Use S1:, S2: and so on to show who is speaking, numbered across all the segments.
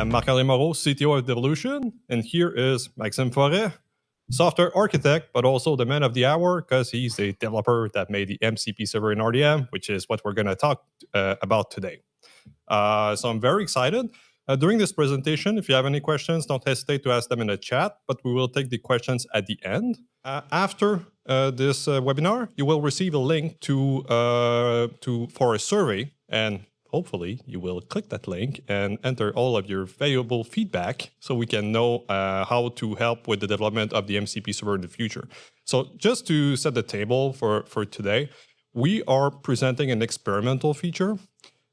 S1: am Marc-André Moreau, CTO of Devolution, and here is Maxime Forêt, software architect, but also the man of the hour because he's a developer that made the MCP server in RDM, which is what we're going to talk about today. So I'm very excited. During this presentation, if you have any questions, don't hesitate to ask them in the chat, but we will take the questions at the end. After this webinar, you will receive a link for a survey, and hopefully you will click that link and enter all of your valuable feedback so we can know how to help with the development of the MCP server in the future. So just to set the table for today, we are presenting an experimental feature.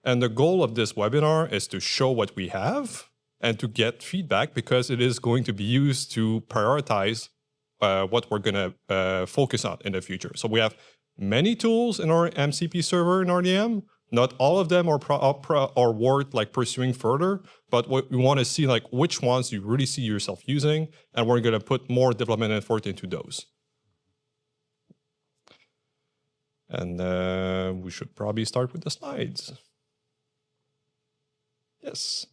S1: And the goal of this webinar is to show what we have and to get feedback because it is going to be used to prioritize what we're going to focus on in the future. So we have many tools in our MCP server in RDM. Not all of them are worth like pursuing further, but what we want to see like which ones you really see yourself using, and we're going to put more development effort into those. And we should probably start with the slides. Yes.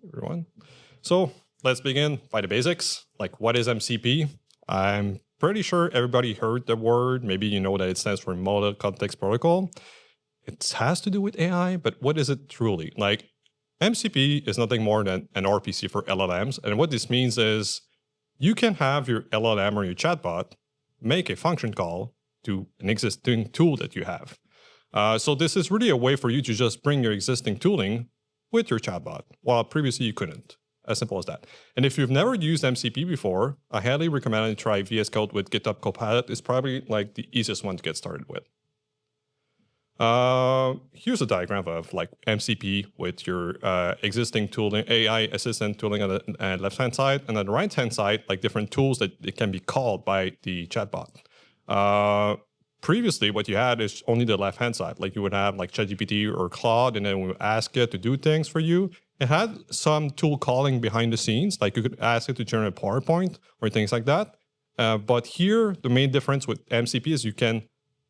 S1: Everyone. So let's begin by the basics. Like, what is MCP? I'm pretty sure everybody heard the word. Maybe you know that it stands for Model Context Protocol. It has to do with AI, but what is it truly? Like, MCP is nothing more than an RPC for LLMs. And what this means is you can have your LLM or your chatbot make a function call to an existing tool that you have. So this is really a way for you to just bring your existing tooling with your chatbot, while previously you couldn't. As simple as that. And if you've never used MCP before, I highly recommend you try VS Code with GitHub Copilot. It's probably like the easiest one to get started with. Here's a diagram of like MCP with your existing tooling, AI assistant tooling on the left-hand side, and on the right-hand side, like different tools that it can be called by the chatbot. Previously, what you had is only the left-hand side. Like you would have like ChatGPT or Claude, and then we would ask it to do things for you. It had some tool calling behind the scenes, like you could ask it to generate PowerPoint or things like that. But here, the main difference with MCP is you can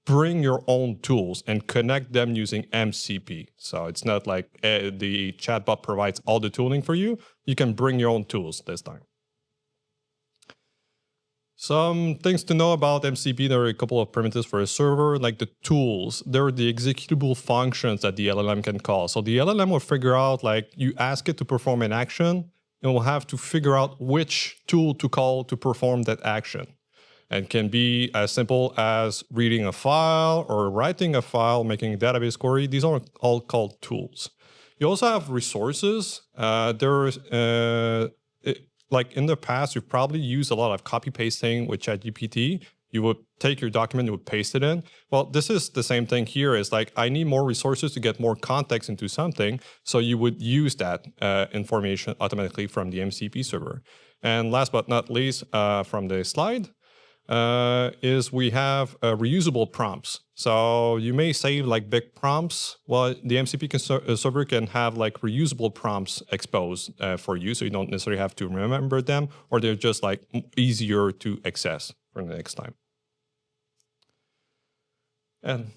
S1: bring your own tools and connect them using MCP. So it's not like the chatbot provides all the tooling for you. You can bring your own tools this time. Some things to know about MCP, there are a couple of primitives for a server, like the tools. They're the executable functions that the LLM can call. So the LLM will figure out, like, you ask it to perform an action, and will have to figure out which tool to call to perform that action. And can be as simple as reading a file or writing a file, making a database query. These are all called tools. You also have resources. Like in the past, you've probably used a lot of copy pasting with ChatGPT. You would take your document, you would paste it in. Well, this is the same thing here. Is like, I need more resources to get more context into something. So you would use that information automatically from the MCP server. And last but not least, from the slide, is we have reusable prompts. So you may save like big prompts. Well, the MCP server can have like reusable prompts exposed for you, so you don't necessarily have to remember them, or they're just like easier to access for the next time. And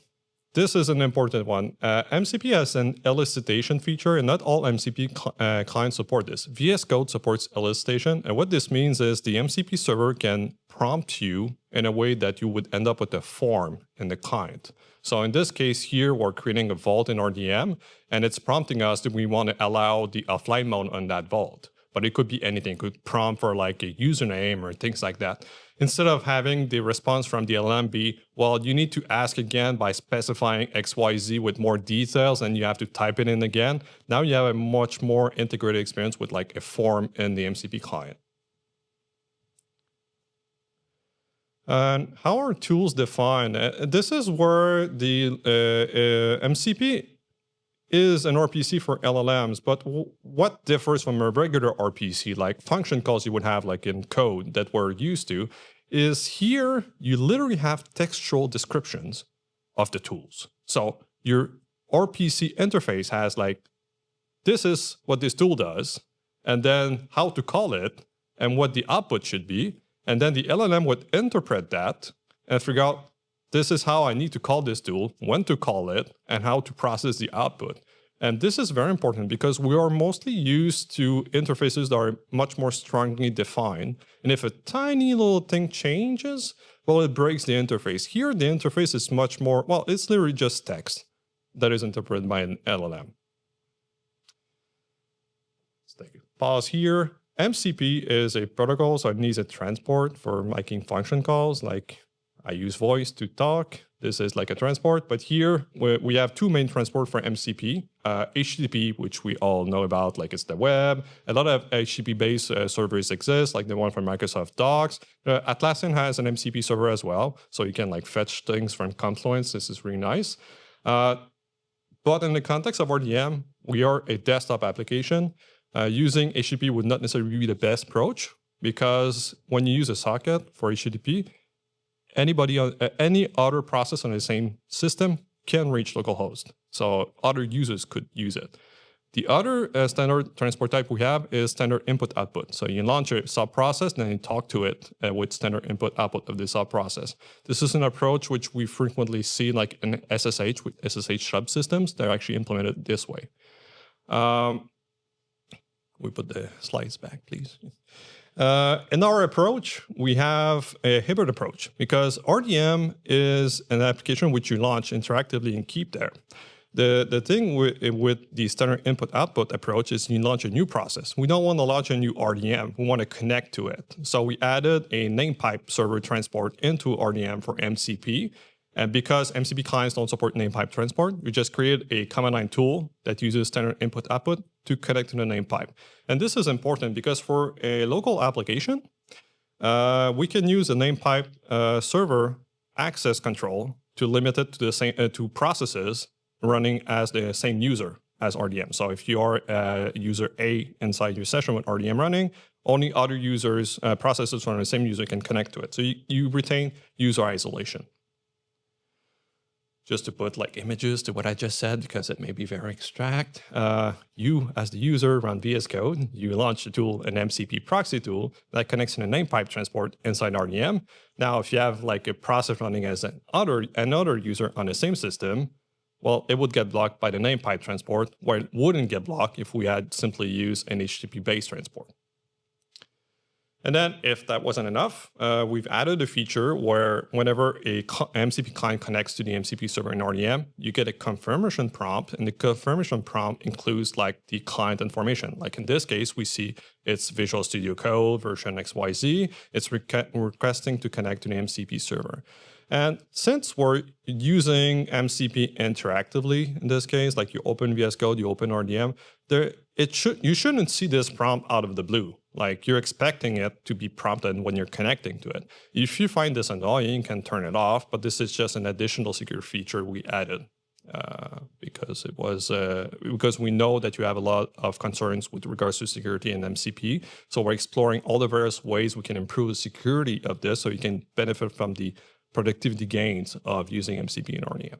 S1: this is an important one. MCP has an elicitation feature, and not all MCP clients support this. VS Code supports elicitation, and what this means is the MCP server can prompt you in a way that you would end up with a form in the client. So in this case here, we're creating a vault in RDM, and it's prompting us that we want to allow the offline mode on that vault. But it could be anything. It could prompt for like a username or things like that. Instead of having the response from the LLM be, well, you need to ask again by specifying XYZ with more details, and you have to type it in again. Now you have a much more integrated experience with like a form in the MCP client. And how are tools defined? This is where the MCP is an RPC for LLMs, but what differs from a regular RPC, like function calls you would have like in code that we're used to, is here you literally have textual descriptions of the tools. So your RPC interface has like, this is what this tool does, and then how to call it, and what the output should be, and then the LLM would interpret that and figure out, this is how I need to call this tool, when to call it, and how to process the output. And this is very important because we are mostly used to interfaces that are much more strongly defined. And if a tiny little thing changes, well, it breaks the interface. Here, the interface is much more, well, it's literally just text that is interpreted by an LLM. Let's take a pause here. MCP is a protocol, so it needs a transport for making function calls, like I use voice to talk. This is like a transport, but here we have two main transport for MCP. HTTP, which we all know about, like it's the web. A lot of HTTP-based servers exist, like the one from Microsoft Docs. Atlassian has an MCP server as well, so you can like fetch things from Confluence. This is really nice. But in the context of RDM, we are a desktop application. Using HTTP would not necessarily be the best approach because when you use a socket for HTTP, any other process on the same system can reach localhost. So other users could use it. The other standard transport type we have is standard input-output. So you launch a sub-process, and then you talk to it with standard input-output of the sub-process. This is an approach which we frequently see like in SSH with SSH subsystems that are actually implemented this way. We put the slides back, please. In our approach, we have a hybrid approach because RDM is an application which you launch interactively and keep there. The thing with the standard input-output approach is you launch a new process. We don't want to launch a new RDM. We want to connect to it. So we added a name pipe server transport into RDM for MCP. And because MCP clients don't support name pipe transport, we just create a command line tool that uses standard input-output to connect to the name pipe. And this is important because for a local application, we can use a name pipe server access control to limit it to the same to processes running as the same user as RDM. So if you are user A inside your session with RDM running, only other users, processes running the same user can connect to it. So you retain user isolation. Just to put like images to what I just said, because it may be very abstract. You, as the user, run VS Code. You launch the tool, an MCP proxy tool that connects to the name pipe transport inside RDM. Now, if you have like a process running as another user on the same system, well, it would get blocked by the name pipe transport, where it wouldn't get blocked if we had simply used an HTTP-based transport. And then if that wasn't enough, we've added a feature where whenever a MCP client connects to the MCP server in RDM, you get a confirmation prompt, and the confirmation prompt includes like the client information. Like in this case, we see it's Visual Studio Code version XYZ. It's requesting to connect to the MCP server. And since we're using MCP interactively in this case, like you open VS Code, you open RDM, you shouldn't see this prompt out of the blue. Like you're expecting it to be prompted when you're connecting to it. If you find this annoying, you can turn it off, but this is just an additional security feature we added because it was because we know that you have a lot of concerns with regards to security and MCP. So we're exploring all the various ways we can improve the security of this so you can benefit from the productivity gains of using MCP and RDM.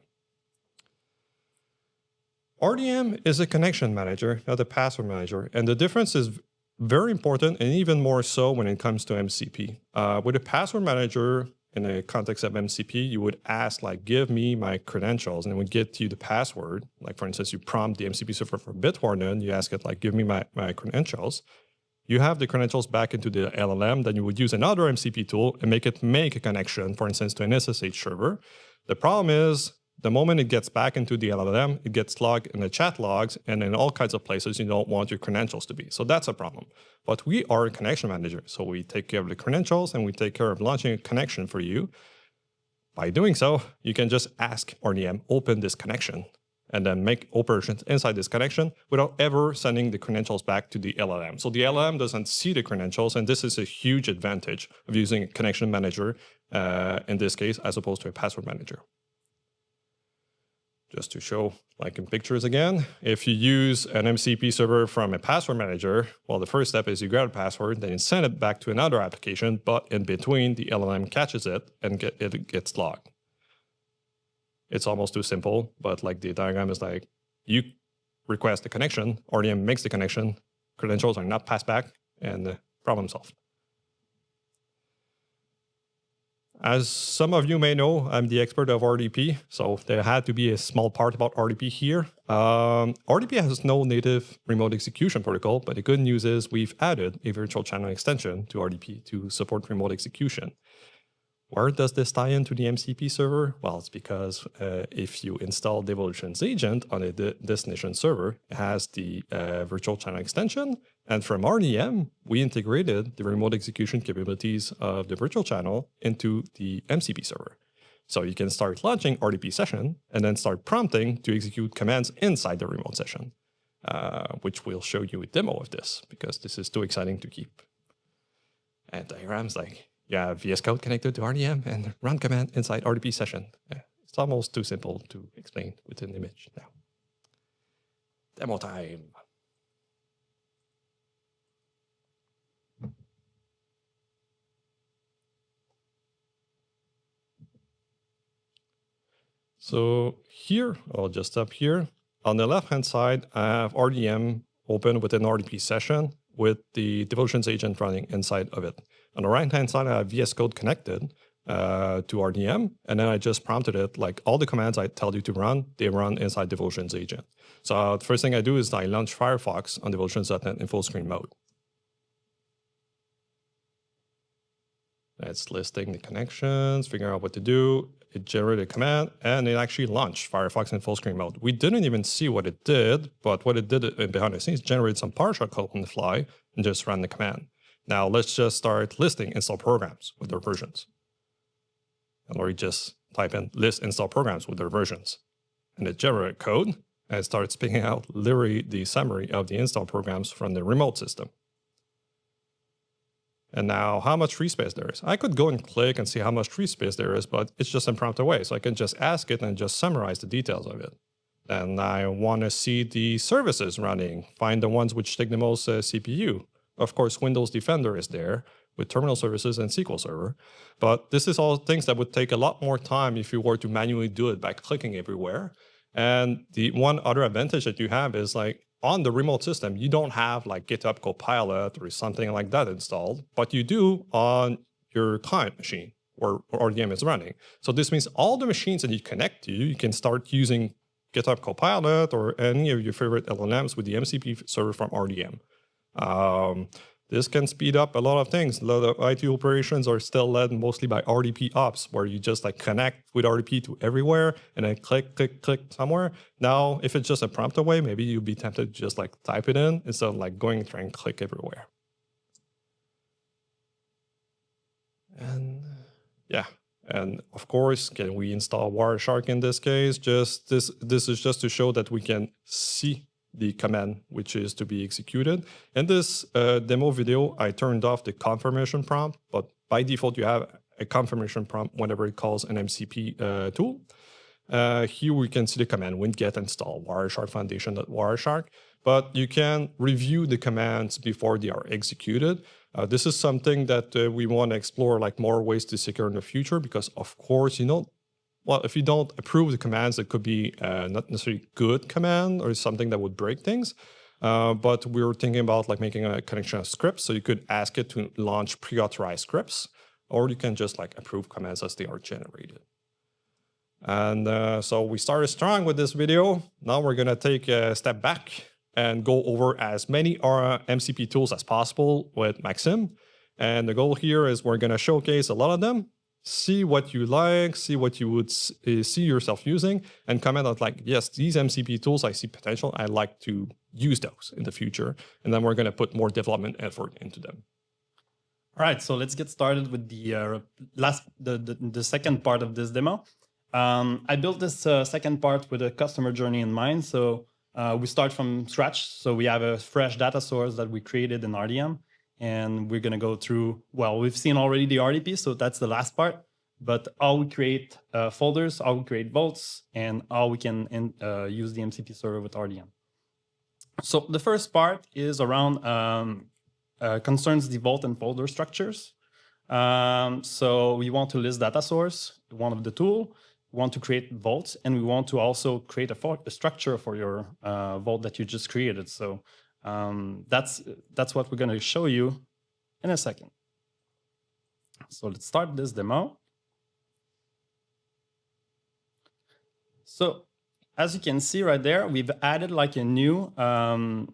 S1: RDM is a connection manager, not a password manager, and the difference is very important, and even more so when it comes to MCP. With a password manager, in the context of MCP, you would ask, like, give me my credentials, and it would get you the password. Like, for instance, you prompt the MCP server for Bitwarden, you ask it, like, give me my credentials. You have the credentials back into the LLM, then you would use another MCP tool and make it make a connection, for instance, to an SSH server. The problem is, the moment it gets back into the LLM, it gets logged in the chat logs and in all kinds of places you don't want your credentials to be. So that's a problem. But we are a connection manager. So we take care of the credentials and we take care of launching a connection for you. By doing so, you can just ask RDM, open this connection, and then make operations inside this connection without ever sending the credentials back to the LLM. So the LLM doesn't see the credentials, and this is a huge advantage of using a connection manager in this case, as opposed to a password manager. Just to show, like in pictures again, if you use an MCP server from a password manager, well, the first step is you grab a password, then you send it back to another application, but in between, the LLM catches it and it gets logged. It's almost too simple, but like the diagram is like, you request the connection, RDM makes the connection, credentials are not passed back, and problem solved. As some of you may know, I'm the expert of RDP, so there had to be a small part about RDP here. RDP has no native remote execution protocol, but the good news is we've added a virtual channel extension to RDP to support remote execution. Where does this tie into the MCP server? Well, it's because if you install Devolutions Agent on a destination server, it has the virtual channel extension. And from RDM, we integrated the remote execution capabilities of the virtual channel into the MCP server. So you can start launching RDP session and then start prompting to execute commands inside the remote session, which we'll show you a demo of this because this is too exciting to keep. And diagrams like, you have VS Code connected to RDM and run command inside RDP session. It's almost too simple to explain with an image now. Demo time. So here, I'll just stop here. On the left-hand side, I have RDM open within RDP session with the Devolutions Agent running inside of it. On the right-hand side, I have VS Code connected to RDM, and then I just prompted it, like all the commands I tell you to run, they run inside Devolutions Agent. So the first thing I do is I launch Firefox on Devolutions.net in full screen mode. It's listing the connections, figuring out what to do. It generated a command, and it actually launched Firefox in full screen mode. We didn't even see what it did, but what it did behind the scenes, generated some PowerShell code on the fly and just ran the command. Now let's just start listing install programs with their versions. And or you just type in list install programs with their versions. And it generated code, and it starts picking out literally the summary of the install programs from the remote system. And now how much free space there is. I could go and click and see how much free space there is, but it's just impromptu way. So I can just ask it and just summarize the details of it. And I want to see the services running, find the ones which take the most CPU. Of course, Windows Defender is there with terminal services and SQL Server. But this is all things that would take a lot more time if you were to manually do it by clicking everywhere. And the one other advantage that you have is like, on the remote system, you don't have like GitHub Copilot or something like that installed, but you do on your client machine where RDM is running. So this means all the machines that you connect to, you can start using GitHub Copilot or any of your favorite LLMs with the MCP server from RDM. This can speed up a lot of things. A lot of IT operations are still led mostly by RDP ops, where you just like connect with RDP to everywhere and then click, click, click somewhere. Now, if it's just a prompt away, maybe you'd be tempted to just like type it in instead of like going and trying to click everywhere. And yeah, and of course, can we install Wireshark in this case? Just this is just to show that we can see the command which is to be executed. In this demo video, I turned off the confirmation prompt, but by default, you have a confirmation prompt whenever it calls an MCP tool. Here we can see the command winget install Wireshark foundation.wireshark, but you can review the commands before they are executed. This is something that we want to explore like more ways to secure in the future, because of course, you know, well, if you don't approve the commands, it could be not necessarily good command or something that would break things. But we were thinking about like making a connection of scripts. So you could ask it to launch pre-authorized scripts, or you can just like approve commands as they are generated. And so we started strong with this video. Now we're going to take a step back and go over as many MCP tools as possible with Maxim. And the goal here is we're going to showcase a lot of them, see what you like, see what you would see yourself using, and comment on like, yes, these MCP tools, I see potential. I'd like to use those in the future. And then we're going to put more development effort into them.
S2: All right, so let's get started with the second part of this demo. I built this second part with a customer journey in mind. So we start from scratch. So we have a fresh data source that we created in RDM. And we're going to go through, well, we've seen already the RDP, so that's the last part. But how we create folders, how we create vaults, and how we can use the MCP server with RDM. So the first part is around concerns the vault and folder structures. So we want to list data source, one of the tool. We want to create vaults, and we want to also create a structure for your vault that you just created. So that's what we're going to show you in a second. So let's start this demo. So as you can see right there, we've added like a new tool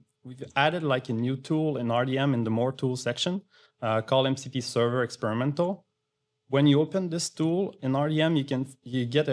S2: in RDM in the More Tools section called MCP Server Experimental. When you open this tool in RDM, you get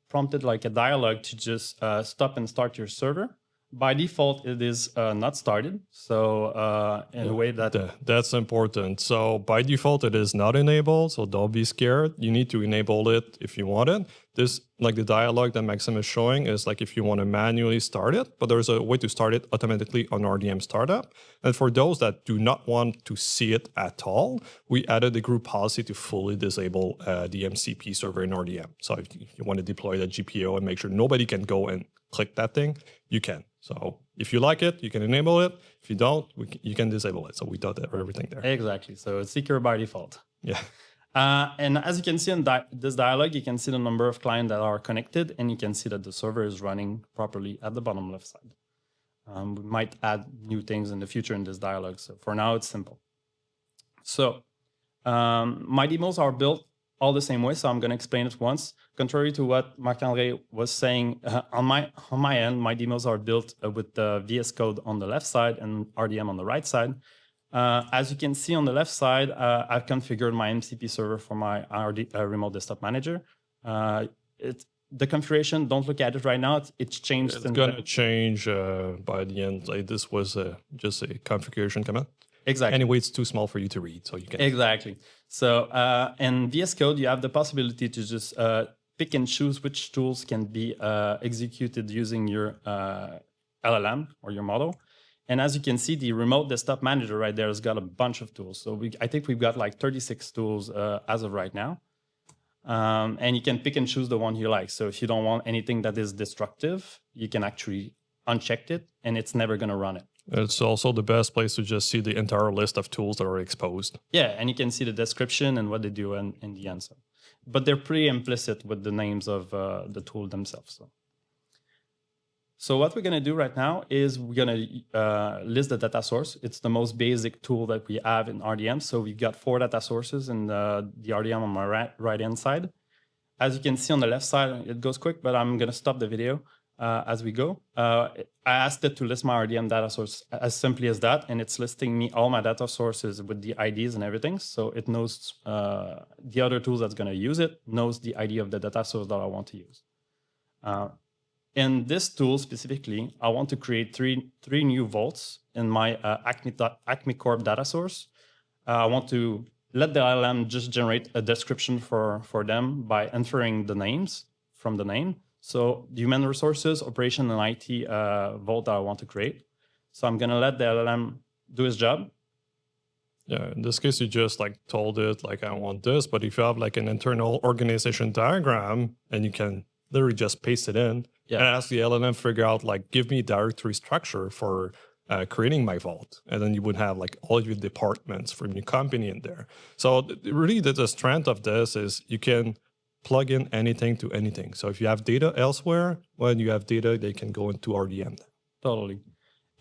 S2: prompted like a dialog to just stop and start your server. By default, it is not started. So in a way
S1: that's important. So by default, it is not enabled. So don't be scared. You need to enable it if you want it. This, like the dialog that Maxime is showing, is like if you want to manually start it, but there's a way to start it automatically on RDM startup. And for those that do not want to see it at all, we added a group policy to fully disable the MCP server in RDM. So if you want to deploy the GPO and make sure nobody can go and click that thing, you can. So if you like it, you can enable it. If you don't, you can disable it. So we did everything there.
S2: Exactly. So it's secure by default.
S1: Yeah.
S2: And as you can see in this dialog, you can see the number of clients that are connected, and you can see that the server is running properly at the bottom left side. We might add new things in the future in this dialog. So for now, it's simple. So my demos are built all the same way, so I'm going to explain it once. Contrary to what Marc-André was saying, on my end, my demos are built with the VS Code on the left side and RDM on the right side. As you can see on the left side, I've configured my MCP server for my remote desktop manager. The configuration, don't look at it right now. It's changed.
S1: It's going to change by the end. Like this was just a configuration command.
S2: Exactly.
S1: Anyway, it's too small for you to read, so you can.
S2: Exactly. So in VS Code, you have the possibility to just pick and choose which tools can be executed using your LLM or your model. And as you can see, the remote desktop manager right there has got a bunch of tools. So I think we've got like 36 tools as of right now. And you can pick and choose the one you like. So if you don't want anything that is destructive, you can actually uncheck it, and it's never going to run it.
S1: It's also the best place to just see the entire list of tools that are exposed.
S2: Yeah, and you can see the description and what they do in the answer. But they're pretty implicit with the names of the tool themselves. So what we're going to do right now is we're going to list the data source. It's the most basic tool that we have in RDM. So we've got 4 data sources in the RDM on my right-hand side. As you can see on the left side, it goes quick, but I'm going to stop the video as we go. I asked it to list my RDM data source as simply as that, and it's listing me all my data sources with the IDs and everything. So it knows the other tools that's going to use it, knows the ID of the data source that I want to use. In this tool specifically, I want to create three new vaults in my Acme Corp data source. I want to let the LLM just generate a description for them by entering the names from the name. So the human resources, operation, and IT vault that I want to create. So I'm going to let the LLM do its job.
S1: Yeah, in this case, you just like told it like, I want this. But if you have like an internal organization diagram, and you can literally just paste it in and ask the LLM figure out like, give me directory structure for creating my vault. And then you would have like all your departments from your company in there. So really the strength of this is you can plug in anything to anything. So if you have data elsewhere, when you have data, they can go into RDM.
S2: Totally.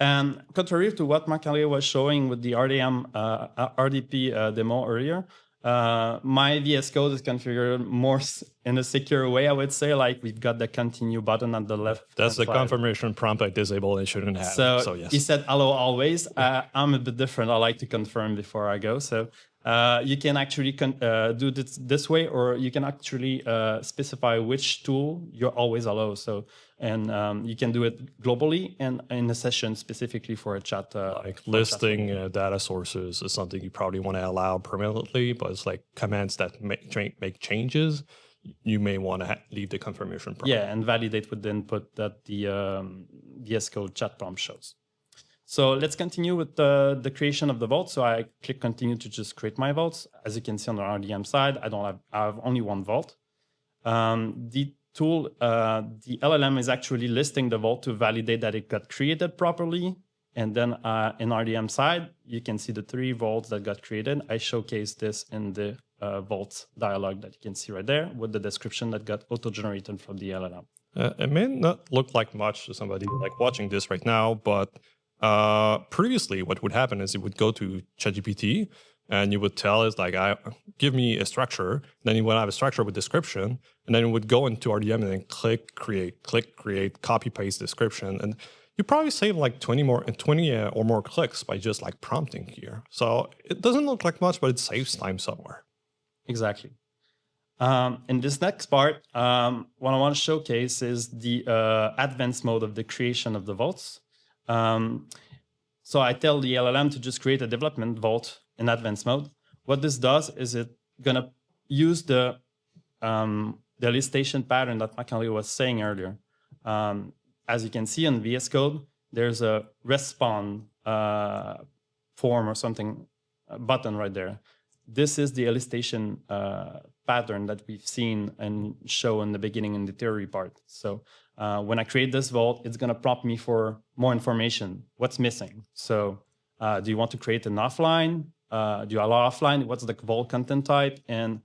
S2: And contrary to what Marc-André was showing with the RDM RDP demo earlier, my VS Code is configured more in a secure way, I would say. Like we've got the continue button on the left.
S1: That's the confirmation prompt I disabled and shouldn't have.
S2: So
S1: yes.
S2: He said hello always. I'm a bit different. I like to confirm before I go. So you can actually do this way, or you can actually specify which tool you're always allow. So, and you can do it globally and in a session specifically for a chat.
S1: Like listing data sources is something you probably want to allow permanently, but it's like commands that make changes. You may want to leave the confirmation prompt.
S2: Yeah, and validate with the input that the VS Code chat prompt shows. So let's continue with the creation of the vault. So I click continue to just create my vaults. As you can see on the RDM side, I have only one vault. The tool, the LLM is actually listing the vault to validate that it got created properly. And then in RDM side, you can see the 3 vaults that got created. I showcase this in the vault dialog that you can see right there with the description that got auto-generated from the LLM.
S1: It may not look like much to somebody like watching this right now, but previously what would happen is it would go to ChatGPT and you would tell it like, give me a structure. Then you would have a structure with description, and then it would go into RDM and then click create, copy paste description, and you probably save like 20 or more clicks by just like prompting here. So it doesn't look like much, but it saves time somewhere.
S2: Exactly. In this next part, what I want to showcase is the advanced mode of the creation of the vaults. So I tell the LLM to just create a development vault in advanced mode. What this does is it's gonna use the elicitation pattern that Macaulay was saying earlier. As you can see in VS Code, there's a respawn form or something button right there. This is the elicitation pattern that we've seen and show in the beginning in the theory part. So when I create this vault, it's going to prompt me for more information. What's missing? So do you want to create an offline? Do you allow offline? What's the vault content type? And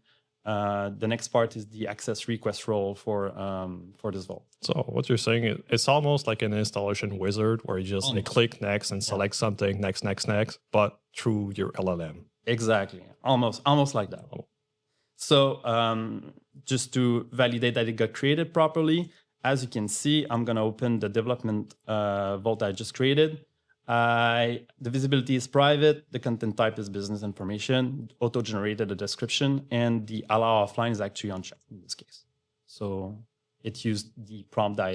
S2: the next part is the access request role for this vault.
S1: So what you're saying, it's almost like an installation wizard where you just click next and select something, next, but through your LLM.
S2: Exactly. Almost like that. So just to validate that it got created properly, as you can see, I'm going to open the development vault I just created. The visibility is private. The content type is business information, auto-generated a description, and the allow offline is actually unchecked in this case. So it used the prompt that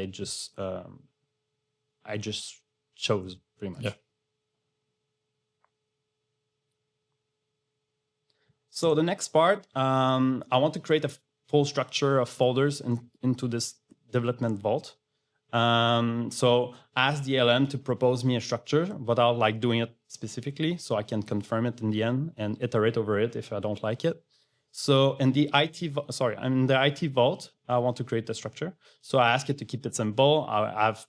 S2: I just chose pretty much.
S1: Yeah.
S2: So the next part, I want to create a full structure of folders into this development vault. So ask the LM to propose me a structure without like doing it specifically, so I can confirm it in the end and iterate over it if I don't like it. So in the IT vault, I want to create a structure. So I ask it to keep it simple. I have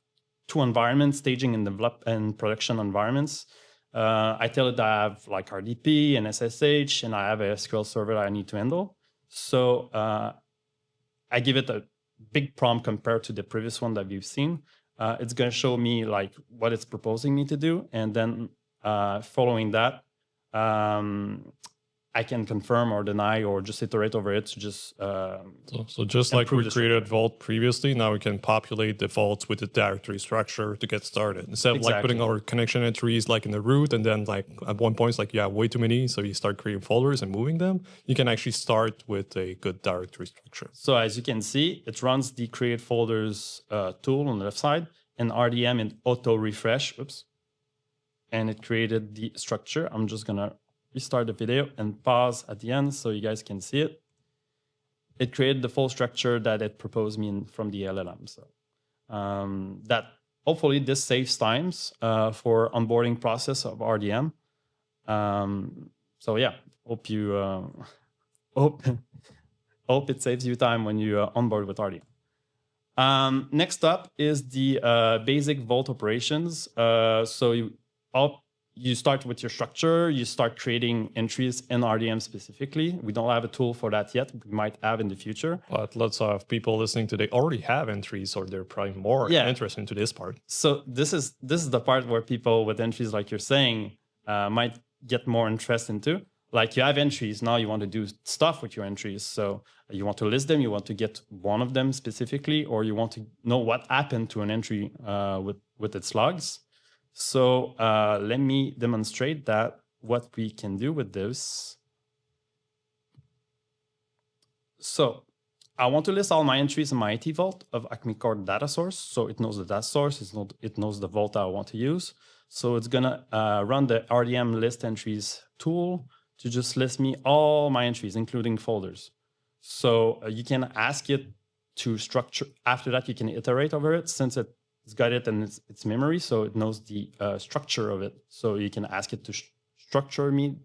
S2: two environments, staging and production environments. I tell it that I have like RDP and SSH, and I have a SQL server that I need to handle. So I give it a big prompt compared to the previous one that we've seen. It's going to show me like what it's proposing me to do. And then following that, I can confirm or deny or just iterate over it to just
S1: so just like we created Vault previously, now we can populate the vaults with the directory structure to get started. Instead of like putting our connection entries like in the root, and then like at one point it's like you have way too many, so you start creating folders and moving them. You can actually start with a good directory structure.
S2: So as you can see, it runs the create folders tool on the left side, and RDM and auto refresh. Oops. And it created the structure. I'm just gonna restart the video and pause at the end so you guys can see it. It created the full structure that it proposed me from the LLM. So that hopefully this saves times for onboarding process of RDM. So yeah, hope you hope it saves you time when you onboard with RDM. Next up is the basic vault operations. So you start with your structure, you start creating entries in RDM specifically. We don't have a tool for that yet. We might have in the future.
S1: But lots of people listening today already have entries, or they're probably more interested into this part.
S2: So this is the part where people with entries, like you're saying, might get more interest into. Like you have entries, now you want to do stuff with your entries. So you want to list them, you want to get one of them specifically, or you want to know what happened to an entry with its logs. So let me demonstrate that what we can do with this. So I want to list all my entries in my IT vault of Acme Core data source. So it knows the data source, it knows the vault I want to use. So it's gonna run the RDM list entries tool to just list me all my entries, including folders. So you can ask it to structure. After that, you can iterate over it since it's got it in its memory, so it knows the structure of it. So you can ask it to structure me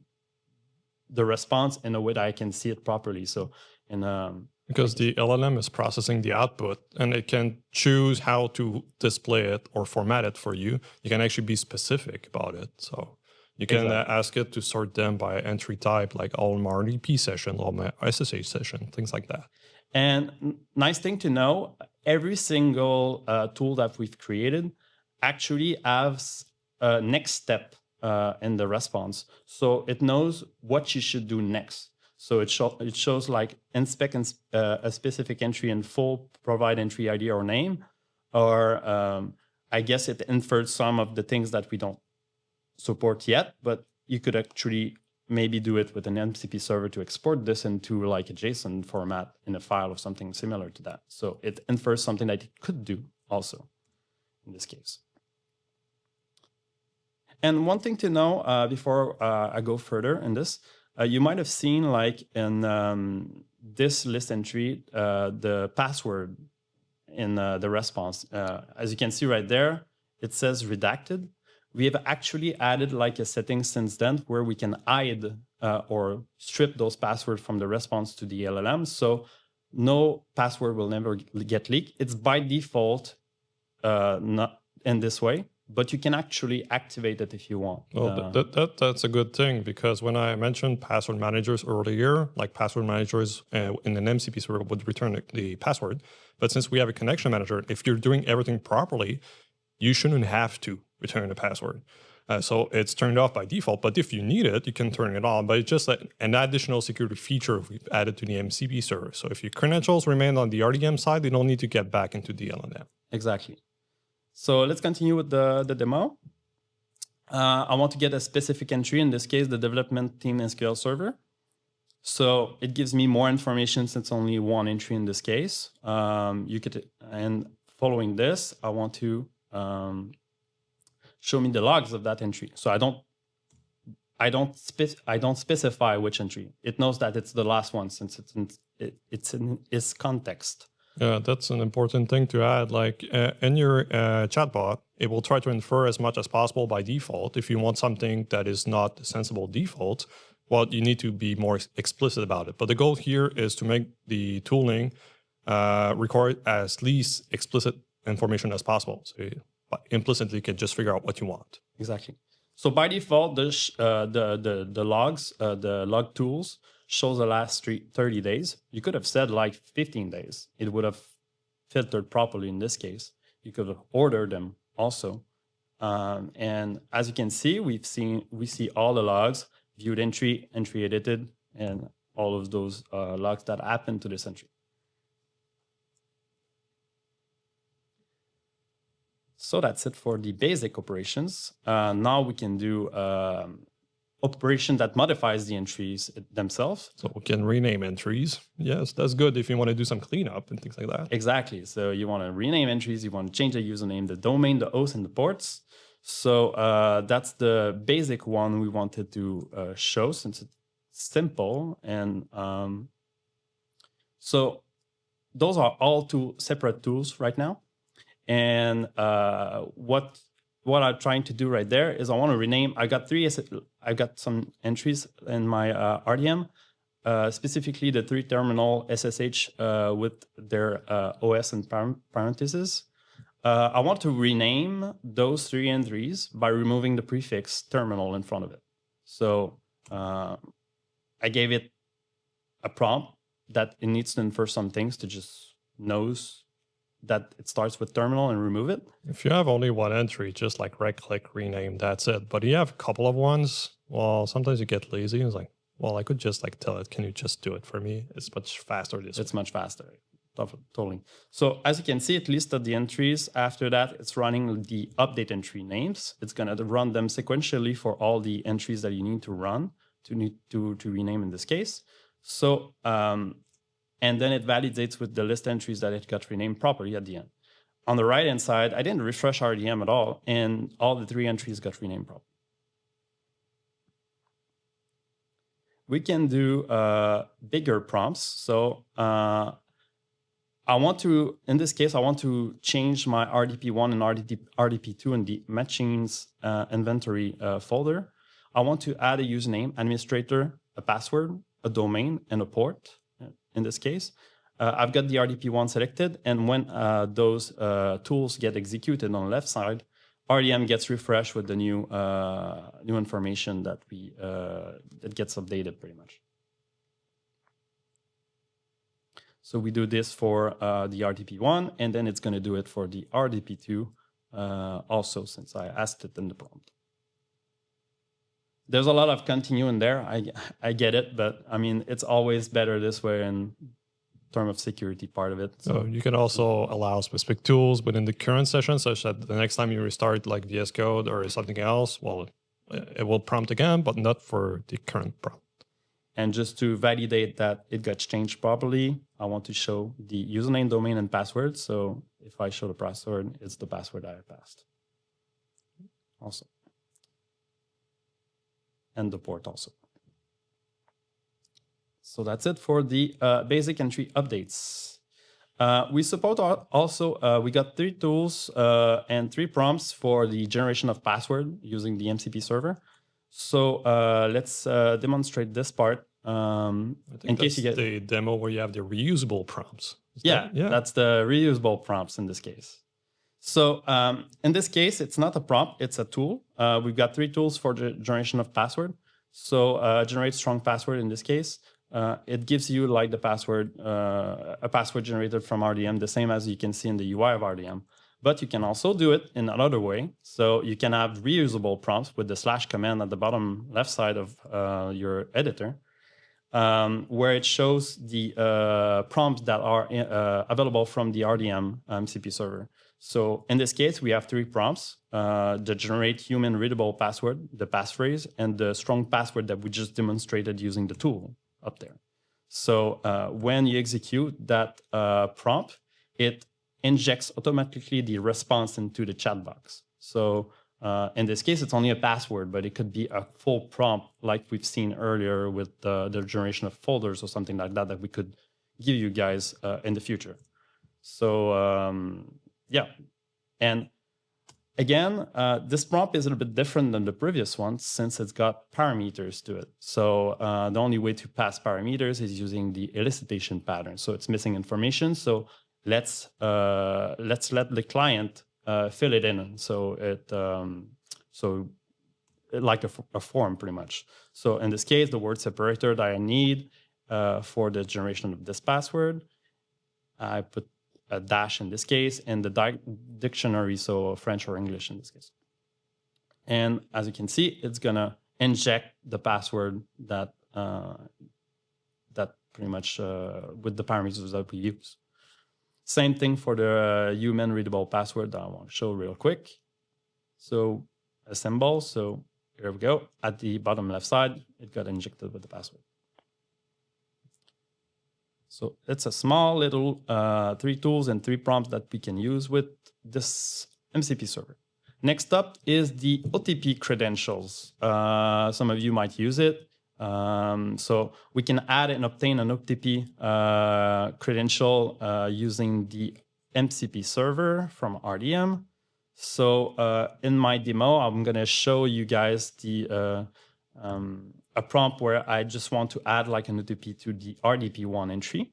S2: the response in a way that I can see it properly. So
S1: because the LLM is processing the output and it can choose how to display it or format it for you. You can actually be specific about it. So you can ask it to sort them by entry type, like all my RDP session, all my SSH session, things like that.
S2: And nice thing to know, every single tool that we've created actually has a next step in the response. So it knows what you should do next. So it shows like inspect a specific entry in full, provide entry ID or name, or I guess it inferred some of the things that we don't support yet, but you could actually maybe do it with an MCP server to export this into like a JSON format in a file or something similar to that. So it infers something that it could do also in this case. And one thing to know before I go further in this, you might have seen like in this list entry, the password in the response. As you can see right there, it says redacted. We have actually added like a setting since then where we can hide or strip those passwords from the response to the LLM. So no password will never get leaked. It's by default not in this way, but you can actually activate it if you want.
S1: Well, that's a good thing, because when I mentioned password managers earlier, like password managers in an MCP server would return the password. But since we have a connection manager, if you're doing everything properly, you shouldn't have to return a password. So it's turned off by default, but if you need it, you can turn it on. But it's just an additional security feature we've added to the MCP server. So if your credentials remain on the RDM side, they don't need to get back into the LLM.
S2: Exactly. So let's continue with the demo. I want to get a specific entry, in this case, the development team SQL server. So it gives me more information since only one entry in this case. And following this, I want to show me the logs of that entry. So I don't specify which entry. It knows that it's the last one since it's in its context.
S1: Yeah, that's an important thing to add. Like in your chatbot, it will try to infer as much as possible by default. If you want something that is not a sensible default, well, you need to be more explicit about it. But the goal here is to make the tooling record as least explicit information as possible. So you implicitly can just figure out what you want.
S2: Exactly. So by default, the logs, the log tools shows the last 30 days. You could have said like 15 days. It would have filtered properly in this case. You could have ordered them also. And as you can see, we see all the logs, viewed entry, entry edited, and all of those logs that happen to this entry. So that's it for the basic operations. Now we can do operation that modifies the entries themselves.
S1: So we can rename entries. Yes, that's good if you want to do some cleanup and things like that.
S2: Exactly. So you want to rename entries, you want to change the username, the domain, the host, and the ports. So that's the basic one we wanted to show since it's simple. And so those are all two separate tools right now. And what I'm trying to do right there is I want to rename. I got some entries in my RDM, specifically the 3 terminal SSH with their OS and parentheses. I want to rename those 3 entries by removing the prefix terminal in front of it. So I gave it a prompt that it needs to infer some things to just knows that it starts with terminal and remove it.
S1: If you have only one entry, just like right-click, rename, that's it. But you have a couple of ones, well, sometimes you get lazy. It's like, well, I could just like tell it, can you just do it for me? It's much faster this way.
S2: It's much faster, totally. So as you can see, it listed the entries. After that, it's running the update entry names. It's going to run them sequentially for all the entries that you need to run to rename in this case. So, and then it validates with the list entries that it got renamed properly at the end. On the right-hand side, I didn't refresh RDM at all, and all the 3 entries got renamed properly. We can do bigger prompts. So I want to, in this case, I want to change my RDP1 and RDP2 in the machines inventory folder. I want to add a username, administrator, a password, a domain, and a port. In this case, I've got the RDP1 selected, and when those tools get executed on the left side, RDM gets refreshed with the new information that that gets updated pretty much. So we do this for the RDP1, and then it's going to do it for the RDP2 also, since I asked it in the prompt. There's a lot of continue in there. I get it, but I mean, it's always better this way in terms of security part of it.
S1: So you can also allow specific tools within the current session, such that the next time you restart like VS Code or something else, well, it will prompt again, but not for the current prompt.
S2: And just to validate that it got changed properly, I want to show the username, domain, and password. So if I show the password, it's the password I passed. Also. And the port also. So that's it for the basic entry updates. We support also, we got 3 tools and 3 prompts for the generation of password using the MCP server. So let's demonstrate this part. In case you get
S1: the demo where you have the reusable prompts.
S2: Yeah, that's the reusable prompts in this case. So in this case, it's not a prompt, it's a tool. We've got 3 tools for the generation of password. So generate strong password in this case. It gives you like the password, a password generated from RDM, the same as you can see in the UI of RDM. But you can also do it in another way. So you can have reusable prompts with the / command at the bottom left side of your editor, where it shows the prompts that are available from the RDM MCP server. So in this case, we have 3 prompts: the generate human readable password, the passphrase, and the strong password that we just demonstrated using the tool up there. So when you execute that prompt, it injects automatically the response into the chat box. So in this case, it's only a password, but it could be a full prompt like we've seen earlier with the generation of folders or something like that we could give you guys in the future. So yeah, and again, this prompt is a little bit different than the previous one since it's got parameters to it. So the only way to pass parameters is using the elicitation pattern. So it's missing information. So let's let the client fill it in. So it like a form pretty much. So in this case, the word separator that I need for the generation of this password, I put a dash in this case, and the dictionary, so French or English in this case. And as you can see, it's gonna inject the password that pretty much with the parameters that we use. Same thing for the human readable password that I want to show real quick. So a symbol. So here we go. At the bottom left side, it got injected with the password. So it's a small little 3 tools and 3 prompts that we can use with this MCP server. Next up is the OTP credentials. Some of you might use it. So we can add and obtain an OTP credential using the MCP server from RDM. So in my demo, I'm going to show you guys the a prompt where I just want to add like an OTP to the RDP1 entry.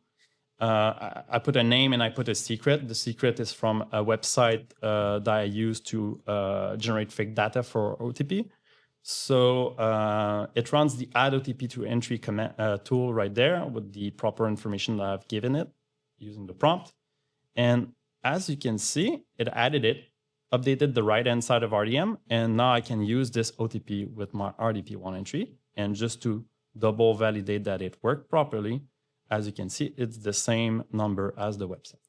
S2: I put a name and I put a secret. The secret is from a website that I use to generate fake data for OTP. So it runs the add OTP to entry command, tool right there with the proper information that I've given it using the prompt. And as you can see, it added it, updated the right-hand side of RDM, and now I can use this OTP with my RDP1 entry. And just to double validate that it worked properly, as you can see, it's the same number as the website.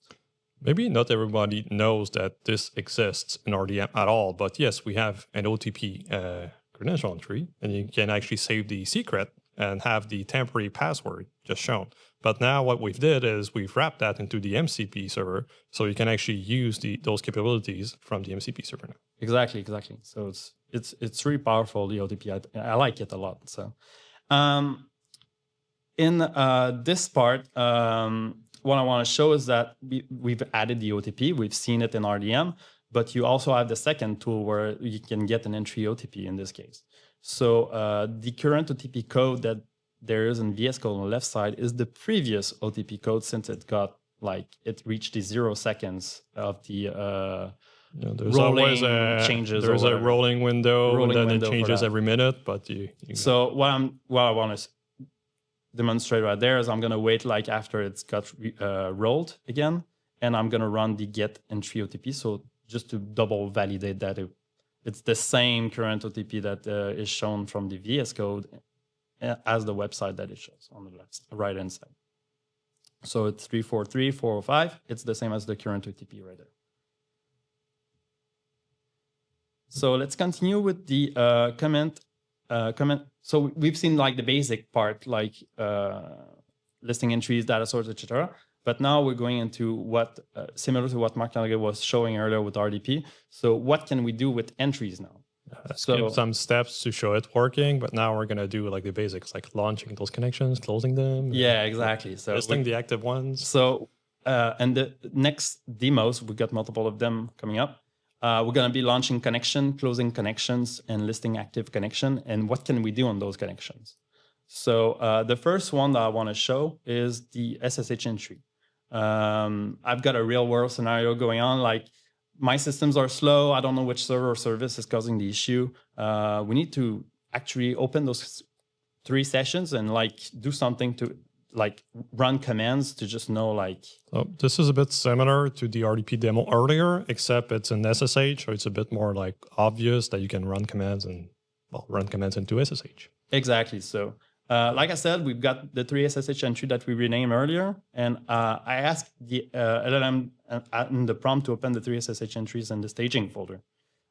S1: Maybe not everybody knows that this exists in RDM at all, but yes, we have an OTP credential entry, and you can actually save the secret and have the temporary password just shown. But now what we've did is we've wrapped that into the MCP server, so you can actually use those capabilities from the MCP server now.
S2: Exactly. So it's really powerful, the OTP. I like it a lot. So in this part, what I want to show is that we've added the OTP. We've seen it in RDM, but you also have the second tool where you can get an entry OTP in this case. So the current OTP code that there is in VS Code on the left side is the previous OTP code, since it reached the 0 seconds of the
S1: there's
S2: rolling
S1: always
S2: changes.
S1: There's a rolling window, and then it changes every minute. But
S2: so what I want to demonstrate right there is I'm going to wait like after it's got rolled again, and I'm going to run the get entry OTP. So just to double validate that it's the same current OTP that is shown from the VS Code as the website that it shows on the right-hand side. So it's 343.405. It's the same as the current OTP right there. So let's continue with the comment. So we've seen like the basic part, like listing entries, data source, etc. But now we're going into what similar to what Marc was showing earlier with RDP. So what can we do with entries now?
S1: Skip some steps to show it working, but now we're gonna do like the basics, like launching those connections, closing them.
S2: Yeah, exactly. So
S1: listing the active ones.
S2: So and the next demos, we got multiple of them coming up. We're gonna be launching connection, closing connections, and listing active connection. And what can we do on those connections? So the first one that I want to show is the SSH entry. I've got a real world scenario going on, like my systems are slow. I don't know which server or service is causing the issue. We need to actually open those 3 sessions and like do something to like run commands to just know like.
S1: So this is a bit similar to the RDP demo earlier, except it's an SSH, so it's a bit more like obvious that you can run commands and run commands into SSH.
S2: Exactly. So like I said, we've got the 3 SSH entry that we renamed earlier. And I asked the LLM in the prompt to open the 3 SSH entries in the staging folder.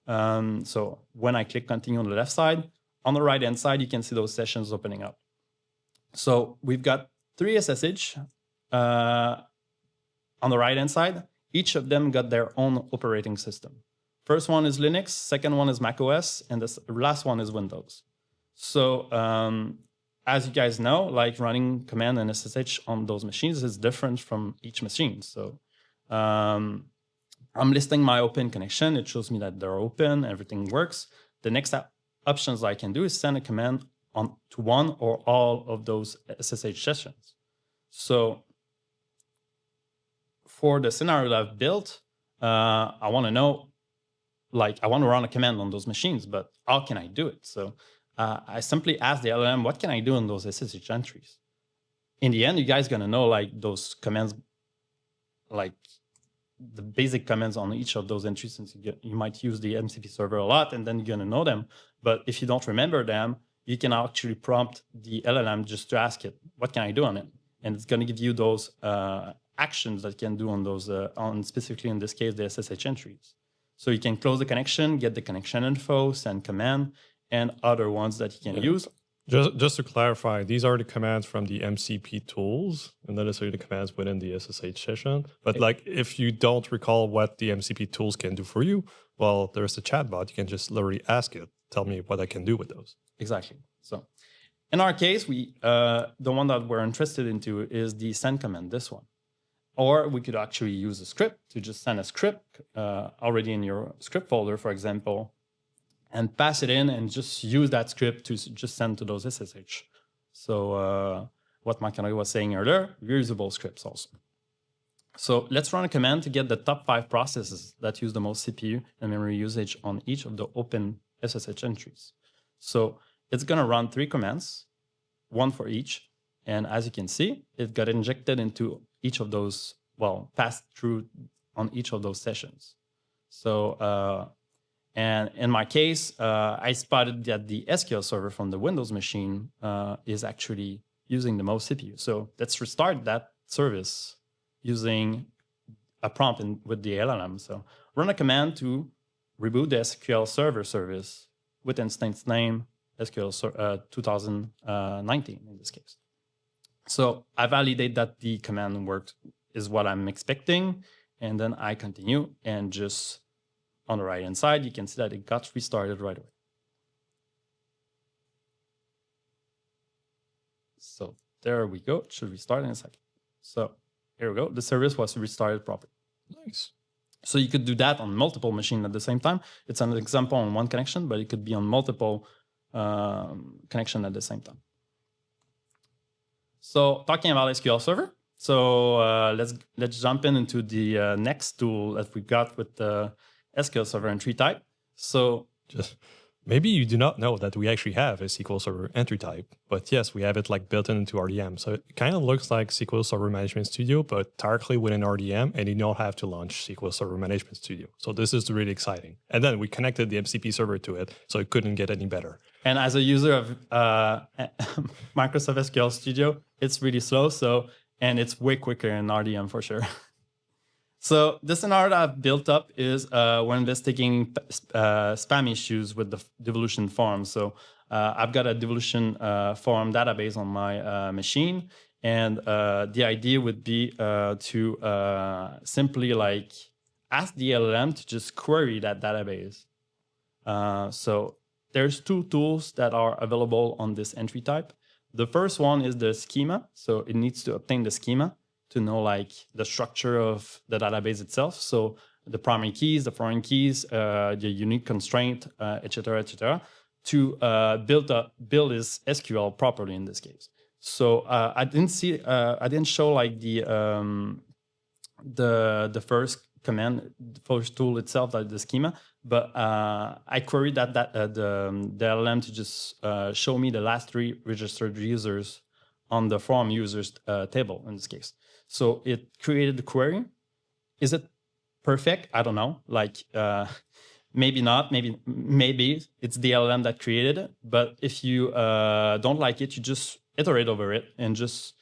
S2: So when I click continue on the left side, on the right-hand side, you can see those sessions opening up. So we've got 3 SSH on the right-hand side. Each of them got their own operating system. First one is Linux, second one is macOS, and the last one is Windows. So as you guys know, like running command and SSH on those machines is different from each machine. So I'm listing my open connection. It shows me that they're open, everything works. The next options I can do is send a command on to one or all of those SSH sessions. So for the scenario that I've built, I want to know, like I want to run a command on those machines, but how can I do it? So I simply ask the LLM, what can I do in those SSH entries? In the end, you guys are going to know like those commands, like the basic commands on each of those entries, since you might use the MCP server a lot, and then you're going to know them. But if you don't remember them, you can actually prompt the LLM just to ask it, what can I do on it? And it's going to give you those actions that you can do on those, on specifically in this case, the SSH entries. So you can close the connection, get the connection info, send command, and other ones that you can use.
S1: Just to clarify, these are the commands from the MCP tools, and not necessarily the commands within the SSH session. But like, if you don't recall what the MCP tools can do for you, well, there's the chatbot. You can just literally ask it, tell me what I can do with those.
S2: Exactly. So in our case, the one that we're interested into is the send command, this one. Or we could actually use a script to just send a script already in your script folder, for example, and pass it in and just use that script to just send to those SSH. So what Marc was saying earlier, reusable scripts also. So let's run a command to get the top 5 processes that use the most CPU and memory usage on each of the open SSH entries. So it's going to run 3 commands, 1 for each. And as you can see, it got injected into each of those, well, passed through on each of those sessions. So, and in my case, I spotted that the SQL server from the Windows machine is actually using the most CPU. So let's restart that service using a prompt with the LLM. So run a command to reboot the SQL server service with instance name SQL 2019 in this case. So I validate that the command worked is what I'm expecting. And then I continue, and just on the right-hand side, you can see that it got restarted right away. So there we go. It should restart in a second. So here we go. The service was restarted properly.
S1: Nice.
S2: So you could do that on multiple machines at the same time. It's an example on one connection, but it could be on multiple connections at the same time. So talking about SQL Server, so let's jump into the next tool that we got with the SQL Server entry type. So
S1: just Maybe you do not know that we actually have a SQL Server entry type, but yes, we have it like built into RDM. So it kind of looks like SQL Server Management Studio, but directly within RDM, and you don't have to launch SQL Server Management Studio. So this is really exciting. And then we connected the MCP server to it, so it couldn't get any better.
S2: And as a user of Microsoft SQL Studio, it's really slow. And it's way quicker in RDM for sure. So the scenario that I've built up is we're investigating spam issues with the devolution form. So I've got a devolution form database on my machine. And the idea would be to simply like ask the LLM to just query that database. So there's two tools that are available on this entry type. The first one is the schema. So it needs to obtain the schema to know like the structure of the database itself. So the primary keys, the foreign keys, the unique constraint, et cetera, to build this SQL properly in this case. So I didn't show like the first command, the first tool itself, like the schema, but I queried the LLM to just show me the last 3 registered users on the form users table in this case. So it created the query. Is it perfect? I don't know. Like maybe not. Maybe it's the LLM that created it. But if you don't like it, you just iterate over it and just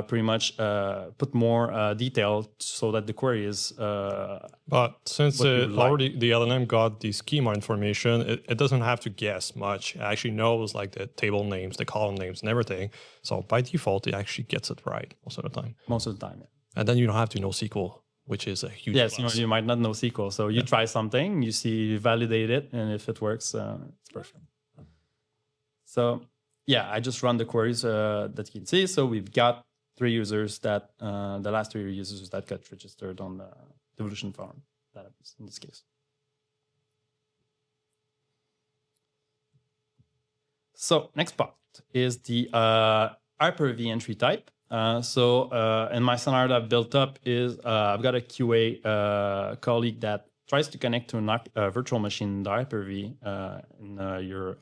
S2: pretty much put more detail so that the query is.
S1: But since already the LLM got the schema information, it doesn't have to guess much. It actually knows like the table names, the column names, and everything. So by default, it actually gets it right most of the time.
S2: Most of the time, yeah.
S1: And then you don't have to know SQL, which is a huge plus.
S2: You might not know SQL. So you try something, you validate it, and if it works, it's perfect. So yeah, I just run the queries that you can see. So we've got 3 users that the last 3 users that got registered on the devolution form database in this case. So next part is the Hyper-V entry type. In my scenario that I've built up is I've got a QA colleague that tries to connect to a virtual machine in the Hyper-V in your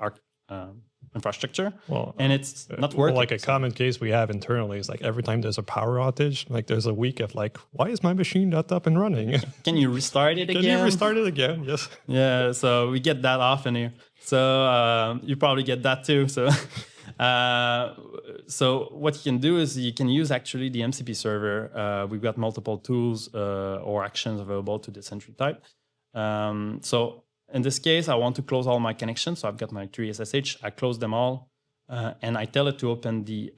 S2: infrastructure, and it's not working.
S1: Like a common case we have internally is like every time there's a power outage, like there's a week of like, why is my machine not up and running?
S2: Can you restart it again?
S1: Can you restart it again? Yes.
S2: Yeah, so we get that often here. So you probably get that too. So so what you can do is you can use actually the MCP server. We've got multiple tools or actions available to this entry type. So in this case, I want to close all my connections. So I've got my 3 SSH. I close them all, and I tell it to open the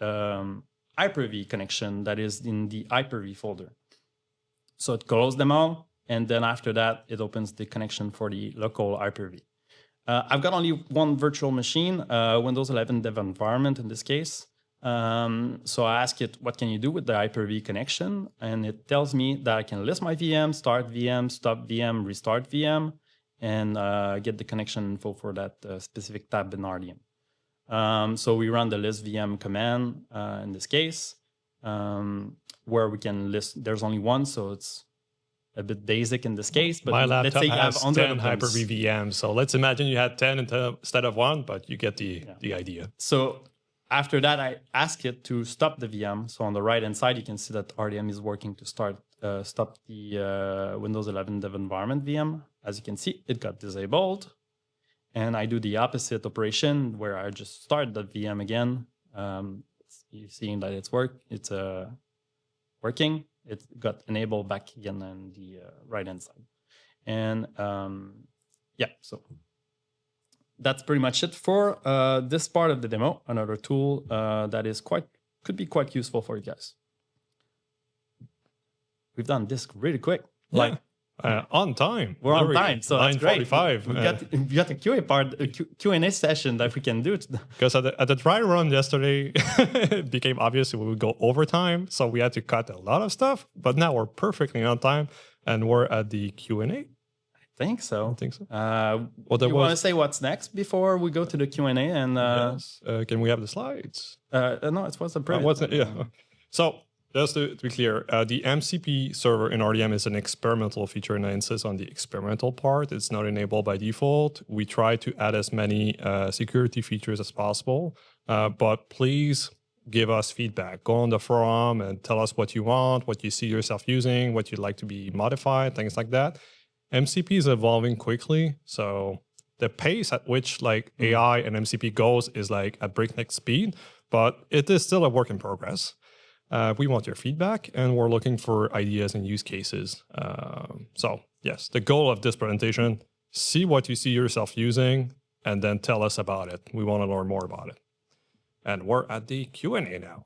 S2: Hyper-V connection that is in the Hyper-V folder. So it closes them all, and then after that, it opens the connection for the local Hyper-V. I've got only one virtual machine, Windows 11 dev environment in this case. So I ask it, what can you do with the Hyper-V connection? And it tells me that I can list my VM, start VM, stop VM, restart VM, and get the connection info for that specific tab in RDM. So we run the list VM command in this case, where we can list, there's only one, so it's a bit basic in this case. But
S1: my laptop
S2: let's say you have
S1: 10 Hyper-V VMs, so let's imagine you had 10 instead of 1, but you get the idea.
S2: So after that, I ask it to stop the VM. So on the right-hand side, you can see that RDM is working to stop the Windows 11 dev environment VM. As you can see, it got disabled. And I do the opposite operation where I just start the VM again. You're seeing that it's working. It got enabled back again on the right-hand side. And yeah, so that's pretty much it for this part of the demo. Another tool that is could be quite useful for you guys. We've done this really quick.
S1: Yeah.
S2: Like
S1: on time.
S2: We're on time, so that's great.
S1: 9:45.
S2: We got a QA part, a Q&A session that we can do.
S1: Because at the dry run yesterday, it became obvious we would go overtime, so we had to cut a lot of stuff. But now we're perfectly on time, and we're at the Q&A.
S2: I think so.
S1: You
S2: want to say what's next before we go to the Q&A? And
S1: yes. Can we have the slides?
S2: No, it was a preview.
S1: Yeah. So Just to be clear, the MCP server in RDM is an experimental feature, and I insist on the experimental part. It's not enabled by default. We try to add as many security features as possible, but please give us feedback. Go on the forum and tell us what you want, what you see yourself using, what you'd like to be modified, things like that. MCP is evolving quickly, so the pace at which like AI and MCP goes is like at breakneck speed, but it is still a work in progress. We want your feedback, and we're looking for ideas and use cases. So yes, the goal of this presentation, see what you see yourself using, and then tell us about it. We want to learn more about it. And we're at the Q&A now.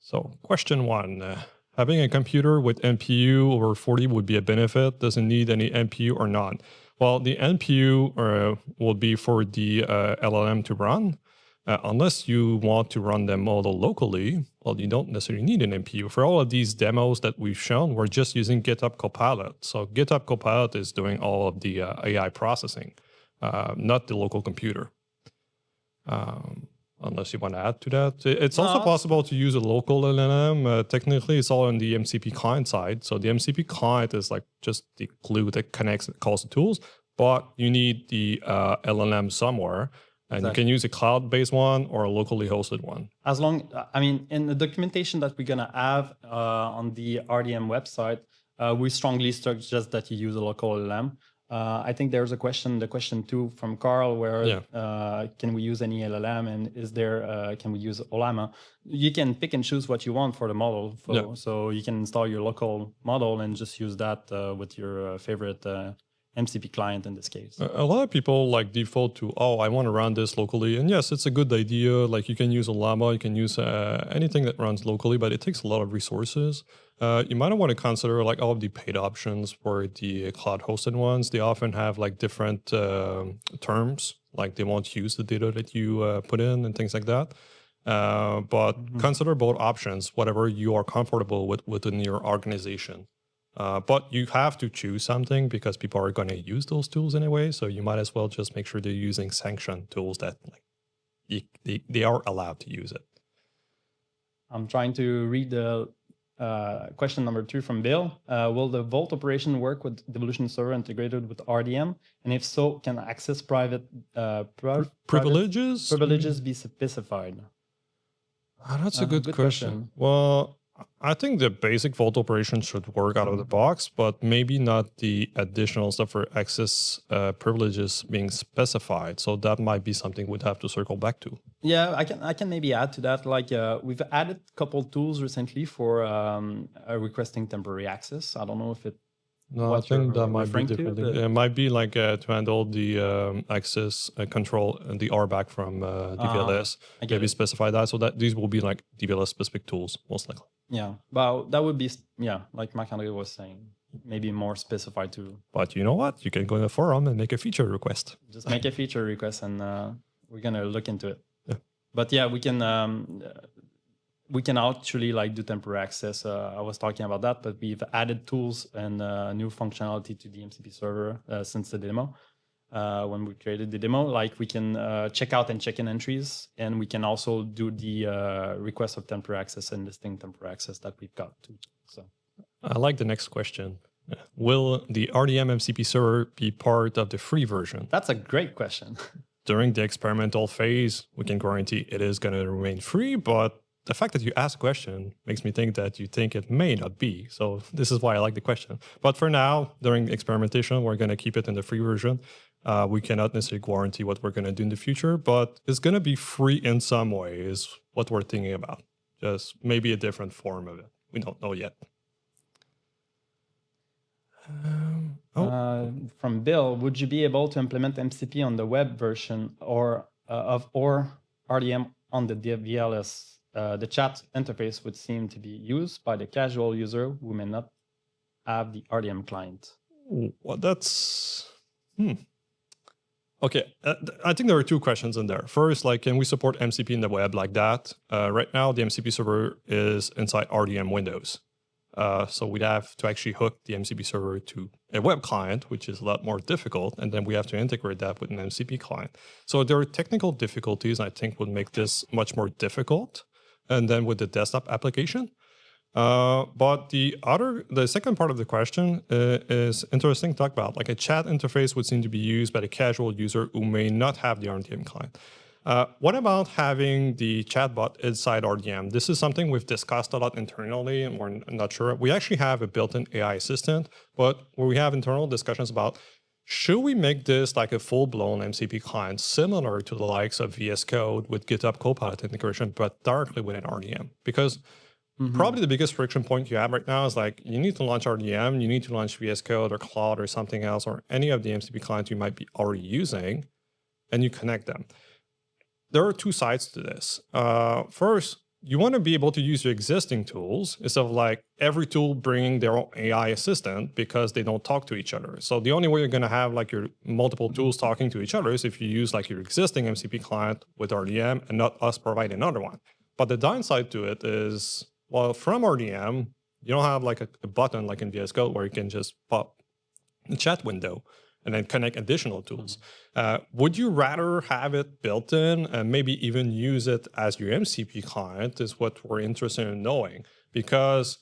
S1: So question 1, having a computer with NPU over 40 would be a benefit. Does it need any NPU or not? Well, the NPU will be for the LLM to run. Unless you want to run the model locally, well, you don't necessarily need an NPU. For all of these demos that we've shown, we're just using GitHub Copilot. So GitHub Copilot is doing all of the AI processing, not the local computer. Unless you want to add to that. It's also possible to use a local LLM. Technically, it's all on the MCP client side. So the MCP client is like just the glue that connects and calls the tools, but you need the LLM somewhere. And you can use a cloud-based one or a locally hosted one.
S2: As long, I mean, in the documentation that we're going to have on the RDM website, we strongly suggest that you use a local LLM. I think there's a question, the question 2 from Carl, where can we use any LLM, and is there, can we use Olama? You can pick and choose what you want for the model. So you can install your local model and just use that with your favorite MCP client in this case.
S1: A lot of people like default to, oh, I want to run this locally. And yes, it's a good idea. Like you can use a Llama, you can use anything that runs locally, but it takes a lot of resources. You might want to consider like all of the paid options for the cloud hosted ones. They often have like different terms, like they won't use the data that you put in and things like that. But consider both options, whatever you are comfortable with within your organization. But you have to choose something because people are going to use those tools anyway. So you might as well just make sure they're using sanctioned tools that like they are allowed to use it.
S2: I'm trying to read the question number 2 from Bill. Will the Vault operation work with Devolution server integrated with RDM? And if so, can access private privileges be specified?
S1: That's a good question. Well, I think the basic Vault operation should work out of the box, but maybe not the additional stuff for access privileges being specified. So that might be something we'd have to circle back to.
S2: Yeah, I can maybe add to that. Like we've added a couple tools recently for requesting temporary access. I don't know if it.
S1: No, I think that might be different. It might be like to handle the access control and the RBAC from DVLS. Maybe specify that so that these will be like DVLS specific tools, most likely.
S2: Yeah, well, that would be, like Marc-André was saying, maybe more specified too.
S1: But you know what? You can go to the forum and make a feature request.
S2: Just make a feature request and we're going to look into it. Yeah. But yeah, we can actually like do temporary access. I was talking about that, but we've added tools and new functionality to the MCP server since the demo. When we created the demo, like we can check out and check in entries, and we can also do the request of temporary access and listing temporary access that we've got too. So
S1: I like the next question. Will the RDM MCP server be part of the free version?
S2: That's a great question.
S1: During the experimental phase, we can guarantee it is going to remain free, but the fact that you ask a question makes me think that you think it may not be. So this is why I like the question. But for now, during experimentation, we're going to keep it in the free version. We cannot necessarily guarantee what we're going to do in the future, but it's going to be free in some way is what we're thinking about. Just maybe a different form of it. We don't know yet.
S2: From Bill, would you be able to implement MCP on the web version or RDM on the DVLS? The chat interface would seem to be used by the casual user who may not have the RDM client.
S1: Well, that's... Okay, I think there are 2 questions in there. First, like, can we support MCP in the web like that? Right now, the MCP server is inside RDM Windows. So we'd have to actually hook the MCP server to a web client, which is a lot more difficult. And then we have to integrate that with an MCP client. So there are technical difficulties I think would make this much more difficult. And then with the desktop application, But the second part of the question is interesting to talk about. Like a chat interface would seem to be used by the casual user who may not have the RDM client. What about having the chatbot inside RDM? This is something we've discussed a lot internally, and we're not sure. We actually have a built-in AI assistant, but where we have internal discussions about, should we make this like a full-blown MCP client similar to the likes of VS Code with GitHub Copilot integration, but directly within RDM? Because probably the biggest friction point you have right now is like, you need to launch RDM, you need to launch VS Code or Cloud or something else, or any of the MCP clients you might be already using, and you connect them. There are two sides to this. First, you want to be able to use your existing tools instead of like every tool bringing their own AI assistant because they don't talk to each other. So the only way you're going to have like your multiple tools talking to each other is if you use like your existing MCP client with RDM and not us provide another one. But the downside to it is, well, from RDM, you don't have like a button like in VS Code where you can just pop the chat window and then connect additional tools. Would you rather have it built in and maybe even use it as your MCP client is what we're interested in knowing, because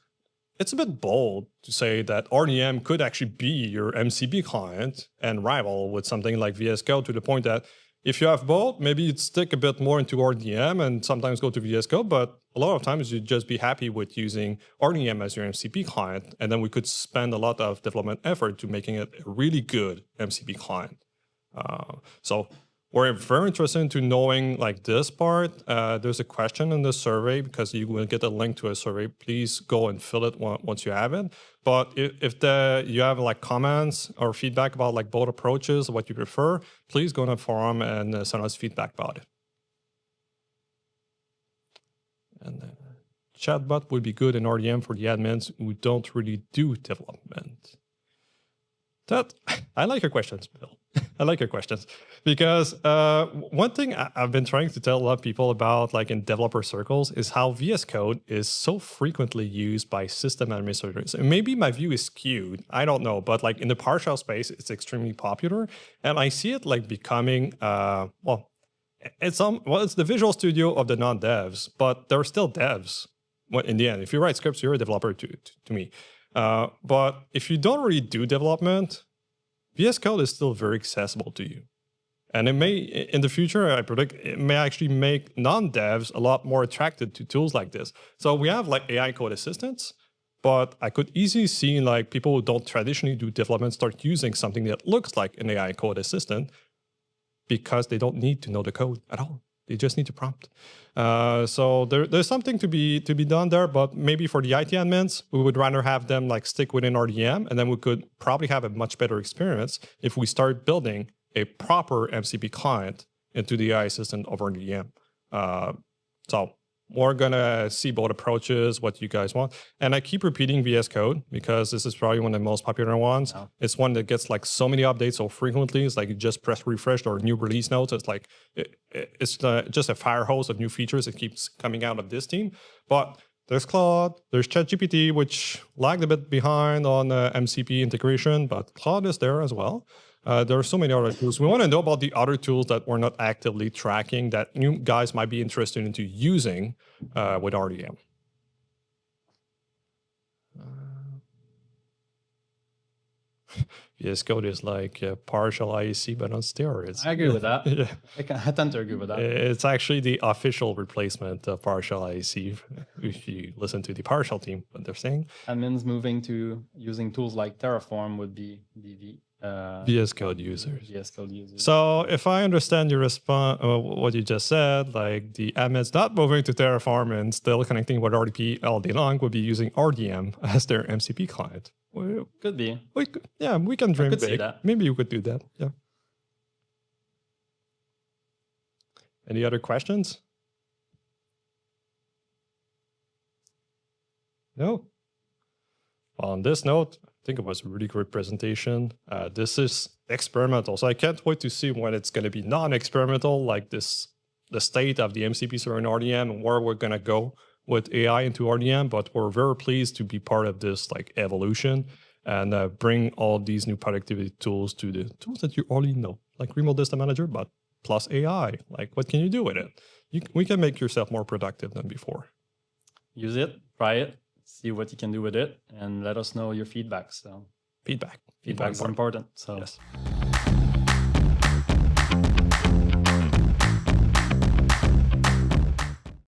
S1: it's a bit bold to say that RDM could actually be your MCP client and rival with something like VS Code, to the point that if you have both, maybe you'd stick a bit more into RDM and sometimes go to VS Code, but a lot of times you'd just be happy with using RDM as your MCP client, and then we could spend a lot of development effort to making it a really good MCP client. So we're very interested to knowing like this part. There's a question in the survey, because you will get a link to a survey. Please go and fill it once you have it. But if you have like comments or feedback about like both approaches, what you prefer, please go on the forum and send us feedback about it. And chatbot would be good in RDM for the admins who don't really do development. I like your questions, Bill. I like your questions, because one thing I've been trying to tell a lot of people about, like in developer circles, is how VS Code is so frequently used by system administrators. And maybe my view is skewed, I don't know, but like in the PowerShell space, it's extremely popular, and I see it like becoming it's the Visual Studio of the non-devs, but they're still devs. In the end, if you write scripts, you're a developer to me. But if you don't really do development, VS Code is still very accessible to you. And it may, in the future, I predict, it may actually make non-devs a lot more attracted to tools like this. So we have like AI code assistants, but I could easily see like people who don't traditionally do development start using something that looks like an AI code assistant, because they don't need to know the code at all. They just need to prompt. So there's something to be done there, but maybe for the IT admins, we would rather have them like stick within RDM, and then we could probably have a much better experience if we start building a proper MCP client into the AI assistant of RDM. So we're gonna see both approaches, what you guys want. And I keep repeating VS Code because this is probably one of the most popular ones. Oh. It's one that gets like so many updates so frequently. It's like you just press refresh or new release notes. It's like, it's just a fire hose of new features that keeps coming out of this team. But there's Claude, there's ChatGPT, which lagged a bit behind on MCP integration, but Claude is there as well. There are so many other tools. We want to know about the other tools that we're not actively tracking that you guys might be interested into using with RDM. VS Code is like PowerShell IEC, but on steroids.
S2: I agree with that.
S1: Yeah.
S2: I tend to agree with that.
S1: It's actually the official replacement of PowerShell IEC, if you listen to the PowerShell team, what they're saying.
S2: Admins moving to using tools like Terraform would be the
S1: VS Code users.
S2: VS Code users.
S1: So if I understand your response, what you just said, like the admins not moving to Terraform and still connecting with RDP all day long would be using RDM as their MCP client. Well,
S2: could be.
S1: We can dream big.
S2: See that.
S1: Maybe you could do that. Yeah. Any other questions? No? Well, on this note, I think it was a really great presentation. This is experimental, so I can't wait to see when it's going to be non-experimental, like the state of the MCP server in RDM and where we're going to go with AI into RDM. But we're very pleased to be part of this like evolution and bring all these new productivity tools to the tools that you already know, like Remote Distance Manager, but plus AI. Like, what can you do with it? We can make yourself more productive than before.
S2: Use it, try it, see what you can do with it, and let us know your feedback. So
S1: Feedback
S2: feedback is important. So
S1: yes.